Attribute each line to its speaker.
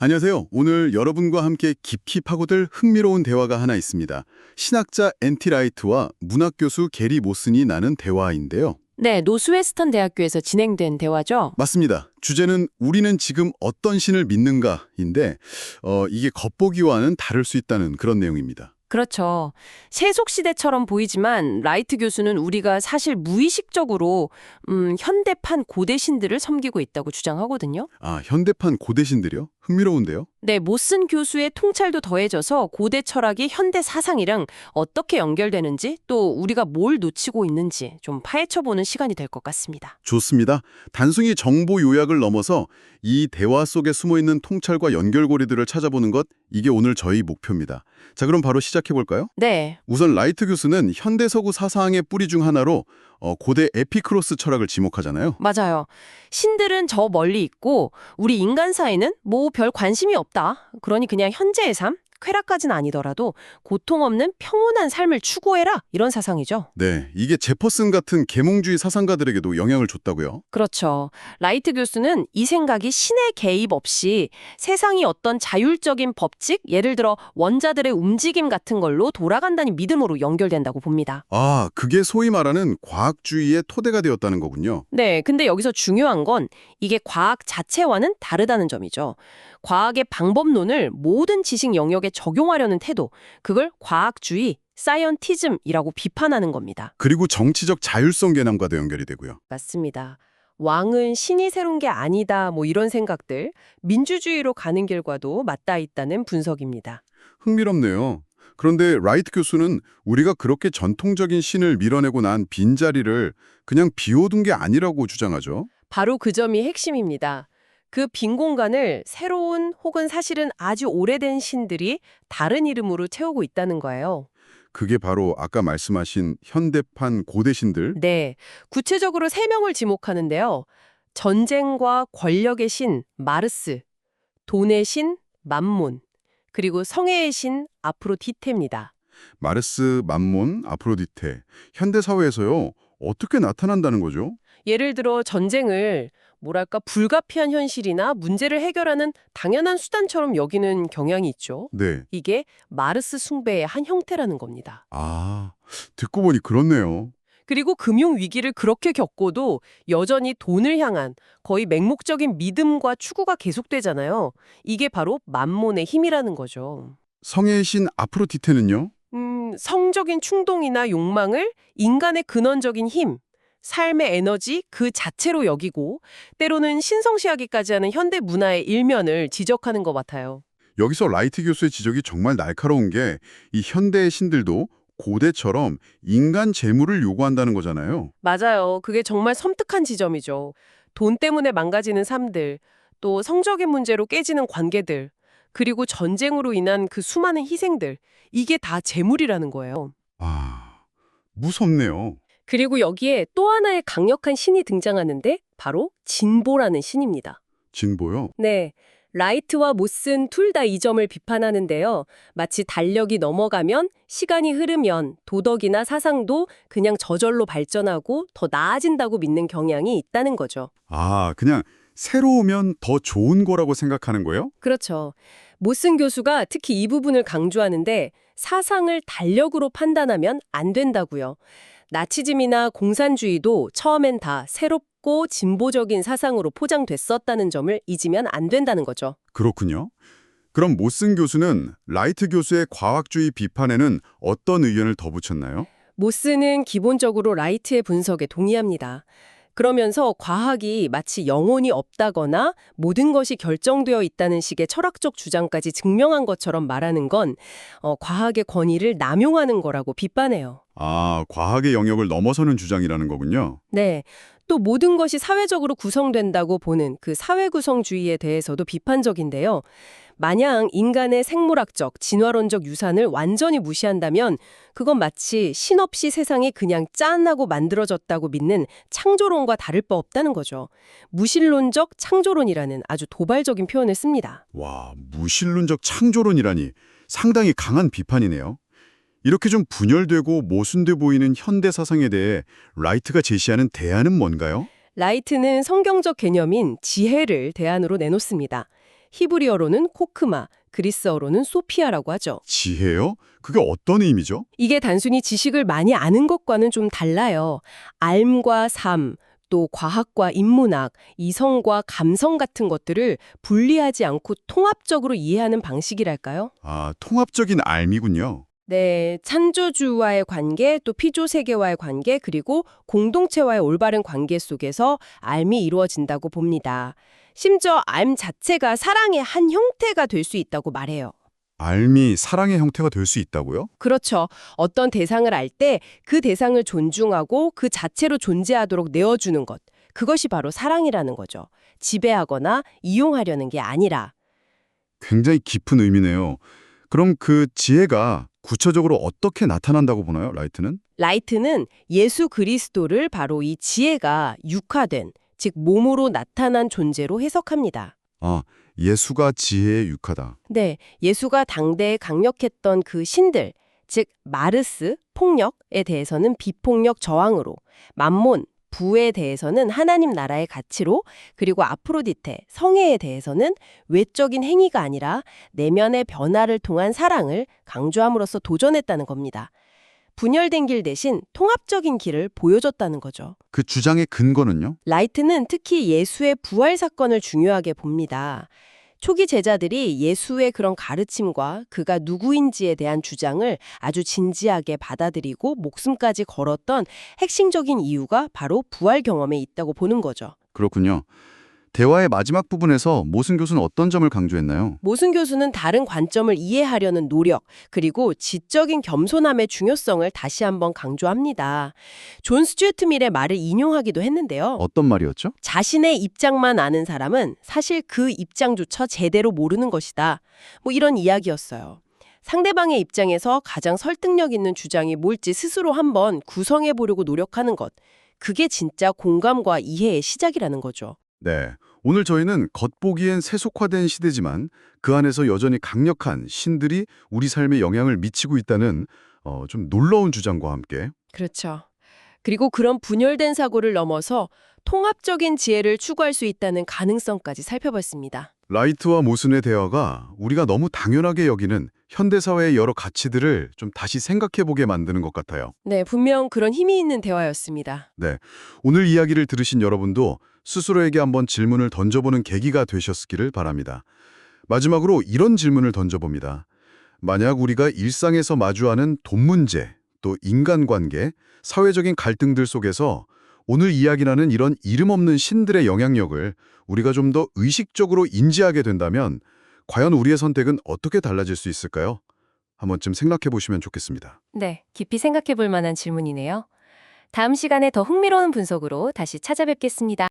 Speaker 1: 안녕하세요. 오늘 여러분과 함께 깊이 파고들 흥미로운 대화가 하나 있습니다. 신학자 앤티 라이트와 문학교수 게리 모슨이 나눈 대화인데요.
Speaker 2: 네, 노스웨스턴 대학교에서 진행된 대화죠.
Speaker 1: 맞습니다. 주제는 우리는 지금 어떤 신을 믿는가인데 이게 겉보기와는 다를 수 있다는 그런 내용입니다.
Speaker 2: 그렇죠. 세속시대처럼 보이지만 라이트 교수는 우리가 사실 무의식적으로 현대판 고대 신들을 섬기고 있다고 주장하거든요.
Speaker 1: 아, 현대판 고대신들이요? 흥미로운데요?
Speaker 2: 네, 모슨 교수의 통찰도 더해져서 고대 철학이 현대 사상이랑 어떻게 연결되는지 또 우리가 뭘 놓치고 있는지 좀 파헤쳐보는 시간이 될 것 같습니다.
Speaker 1: 좋습니다. 단순히 정보 요약을 넘어서 이 대화 속에 숨어있는 통찰과 연결고리들을 찾아보는 것, 이게 오늘 저희 목표입니다. 자, 그럼 바로 시작해볼까요?
Speaker 2: 네,
Speaker 1: 우선 라이트 교수는 현대 서구 사상의 뿌리 중 하나로 고대 에피크로스 철학을 지목하잖아요.
Speaker 2: 맞아요. 신들은 저 멀리 있고 우리 인간 사이는 뭐 별 관심이 없다. 그러니 그냥 현재의 삶, 쾌락까지는 아니더라도 고통 없는 평온한 삶을 추구해라. 이런 사상이죠.
Speaker 1: 네, 이게 제퍼슨 같은 계몽주의 사상가들에게도 영향을 줬다고요.
Speaker 2: 그렇죠. 라이트 교수는 이 생각이 신의 개입 없이 세상이 어떤 자율적인 법칙, 예를 들어 원자들의 움직임 같은 걸로 돌아간다는 믿음으로 연결된다고 봅니다.
Speaker 1: 아, 그게 소위 말하는 과학주의의 토대가 되었다는 거군요.
Speaker 2: 네, 근데 여기서 중요한 건 이게 과학 자체와는 다르다는 점이죠. 과학의 방법론을 모든 지식 영역에 적용하려는 태도, 그걸 과학주의, 사이언티즘이라고 비판하는 겁니다.
Speaker 1: 그리고 정치적 자율성 개념과도 연결이 되고요.
Speaker 2: 맞습니다. 왕은 신이 세운 게 아니다, 뭐 이런 생각들, 민주주의로 가는 길과도 맞닿아 있다는 분석입니다.
Speaker 1: 흥미롭네요. 그런데 라이트 교수는 우리가 그렇게 전통적인 신을 밀어내고 난 빈자리를 그냥 비워둔 게 아니라고 주장하죠.
Speaker 2: 바로 그 점이 핵심입니다. 그 빈 공간을 새로운 혹은 사실은 아주 오래된 신들이 다른 이름으로 채우고 있다는 거예요.
Speaker 1: 그게 바로 아까 말씀하신 현대판 고대신들.
Speaker 2: 네, 구체적으로 세 명을 지목하는데요. 전쟁과 권력의 신 마르스, 돈의 신 맘몬, 그리고 성애의 신 아프로디테입니다.
Speaker 1: 마르스, 맘몬, 아프로디테. 현대 사회에서요. 어떻게 나타난다는 거죠?
Speaker 2: 예를 들어 전쟁을 뭐랄까 불가피한 현실이나 문제를 해결하는 당연한 수단처럼 여기는 경향이 있죠.
Speaker 1: 네.
Speaker 2: 이게 마르스 숭배의 한 형태라는 겁니다.
Speaker 1: 아, 듣고 보니 그렇네요.
Speaker 2: 그리고 금융 위기를 그렇게 겪고도 여전히 돈을 향한 거의 맹목적인 믿음과 추구가 계속되잖아요. 이게 바로 만몬의 힘이라는 거죠.
Speaker 1: 성의 신 아프로디테는요?
Speaker 2: 성적인 충동이나 욕망을 인간의 근원적인 힘, 삶의 에너지 그 자체로 여기고 때로는 신성시하기까지 하는 현대 문화의 일면을 지적하는 것 같아요.
Speaker 1: 여기서 라이트 교수의 지적이 정말 날카로운 게 이 현대의 신들도 고대처럼 인간 재물을 요구한다는 거잖아요.
Speaker 2: 맞아요. 그게 정말 섬뜩한 지점이죠. 돈 때문에 망가지는 삶들, 또 성적인 문제로 깨지는 관계들, 그리고 전쟁으로 인한 그 수많은 희생들, 이게 다 재물이라는 거예요.
Speaker 1: 아, 무섭네요.
Speaker 2: 그리고 여기에 또 하나의 강력한 신이 등장하는데 바로 진보라는 신입니다.
Speaker 1: 진보요?
Speaker 2: 네. 라이트와 모슨 둘 다 이 점을 비판하는데요. 마치 달력이 넘어가면 시간이 흐르면 도덕이나 사상도 그냥 저절로 발전하고 더 나아진다고 믿는 경향이 있다는 거죠.
Speaker 1: 아, 그냥 새로우면 더 좋은 거라고 생각하는 거예요?
Speaker 2: 그렇죠. 모슨 교수가 특히 이 부분을 강조하는데 사상을 달력으로 판단하면 안 된다고요. 나치즘이나 공산주의도 처음엔 다 새롭고 진보적인 사상으로 포장됐었다는 점을 잊으면 안 된다는 거죠.
Speaker 1: 그렇군요. 그럼 모슨 교수는 라이트 교수의 과학주의 비판에는 어떤 의견을 더 붙였나요?
Speaker 2: 모스는 기본적으로 라이트의 분석에 동의합니다. 그러면서 과학이 마치 영혼이 없다거나 모든 것이 결정되어 있다는 식의 철학적 주장까지 증명한 것처럼 말하는 건 과학의 권위를 남용하는 거라고 비판해요.
Speaker 1: 아, 과학의 영역을 넘어서는 주장이라는 거군요.
Speaker 2: 네. 또 모든 것이 사회적으로 구성된다고 보는 그 사회구성주의에 대해서도 비판적인데요. 마냥 인간의 생물학적, 진화론적 유산을 완전히 무시한다면 그건 마치 신없이 세상이 그냥 짠하고 만들어졌다고 믿는 창조론과 다를 바 없다는 거죠. 무신론적 창조론이라는 아주 도발적인 표현을 씁니다.
Speaker 1: 와, 무신론적 창조론이라니 상당히 강한 비판이네요. 이렇게 좀 분열되고 모순돼 보이는 현대 사상에 대해 라이트가 제시하는 대안은 뭔가요?
Speaker 2: 라이트는 성경적 개념인 지혜를 대안으로 내놓습니다. 히브리어로는 코크마, 그리스어로는 소피아라고 하죠.
Speaker 1: 지혜요? 그게 어떤 의미죠?
Speaker 2: 이게 단순히 지식을 많이 아는 것과는 좀 달라요. 삶과 삶, 또 과학과 인문학, 이성과 감성 같은 것들을 분리하지 않고 통합적으로 이해하는 방식이랄까요?
Speaker 1: 아, 통합적인 알미군요.
Speaker 2: 네, 창조주와의 관계, 또 피조 세계와의 관계, 그리고 공동체와의 올바른 관계 속에서 삶이 이루어진다고 봅니다. 심지어 삶 자체가 사랑의 한 형태가 될 수 있다고 말해요.
Speaker 1: 알미 사랑의 형태가 될 수 있다고요?
Speaker 2: 그렇죠. 어떤 대상을 알 때 그 대상을 존중하고 그 자체로 존재하도록 내어주는 것. 그것이 바로 사랑이라는 거죠. 지배하거나 이용하려는 게 아니라.
Speaker 1: 굉장히 깊은 의미네요. 그럼 그 지혜가 구체적으로 어떻게 나타난다고 보나요, 라이트는?
Speaker 2: 라이트는 예수 그리스도를 바로 이 지혜가 육화된, 즉 몸으로 나타난 존재로 해석합니다.
Speaker 1: 아, 예수가 지혜의 육하다.
Speaker 2: 네, 예수가 당대에 강력했던 그 신들, 즉 마르스, 폭력에 대해서는 비폭력 저항으로, 만몬, 부에 대해서는 하나님 나라의 가치로, 그리고 아프로디테, 성애에 대해서는 외적인 행위가 아니라 내면의 변화를 통한 사랑을 강조함으로써 도전했다는 겁니다. 분열된 길 대신 통합적인 길을 보여줬다는 거죠.
Speaker 1: 그 주장의 근거는요?
Speaker 2: 라이트는 특히 예수의 부활 사건을 중요하게 봅니다. 초기 제자들이 예수의 그런 가르침과 그가 누구인지에 대한 주장을 아주 진지하게 받아들이고 목숨까지 걸었던 핵심적인 이유가 바로 부활 경험에 있다고 보는 거죠.
Speaker 1: 그렇군요. 대화의 마지막 부분에서 모슨 교수는 어떤 점을 강조했나요?
Speaker 2: 모슨 교수는 다른 관점을 이해하려는 노력, 그리고 지적인 겸손함의 중요성을 다시 한번 강조합니다. 존 스튜어트 밀의 말을 인용하기도 했는데요.
Speaker 1: 어떤 말이었죠?
Speaker 2: 자신의 입장만 아는 사람은 사실 그 입장조차 제대로 모르는 것이다. 뭐 이런 이야기였어요. 상대방의 입장에서 가장 설득력 있는 주장이 뭘지 스스로 한번 구성해 보려고 노력하는 것. 그게 진짜 공감과 이해의 시작이라는 거죠.
Speaker 1: 네. 오늘 저희는 겉보기엔 세속화된 시대지만 그 안에서 여전히 강력한 신들이 우리 삶에 영향을 미치고 있다는 좀 놀라운 주장과 함께
Speaker 2: 그렇죠. 그리고 그런 분열된 사고를 넘어서 통합적인 지혜를 추구할 수 있다는 가능성까지 살펴봤습니다.
Speaker 1: 라이트와 모슨의 대화가 우리가 너무 당연하게 여기는 현대사회의 여러 가치들을 좀 다시 생각해보게 만드는 것 같아요.
Speaker 2: 네, 분명 그런 힘이 있는 대화였습니다.
Speaker 1: 네. 오늘 이야기를 들으신 여러분도 스스로에게 한번 질문을 던져보는 계기가 되셨기를 바랍니다. 마지막으로 이런 질문을 던져봅니다. 만약 우리가 일상에서 마주하는 돈 문제, 또 인간관계, 사회적인 갈등들 속에서 오늘 이야기하는 이런 이름 없는 신들의 영향력을 우리가 좀 더 의식적으로 인지하게 된다면 과연 우리의 선택은 어떻게 달라질 수 있을까요? 한 번쯤 생각해 보시면 좋겠습니다.
Speaker 3: 네, 깊이 생각해 볼 만한 질문이네요. 다음 시간에 더 흥미로운 분석으로 다시 찾아뵙겠습니다.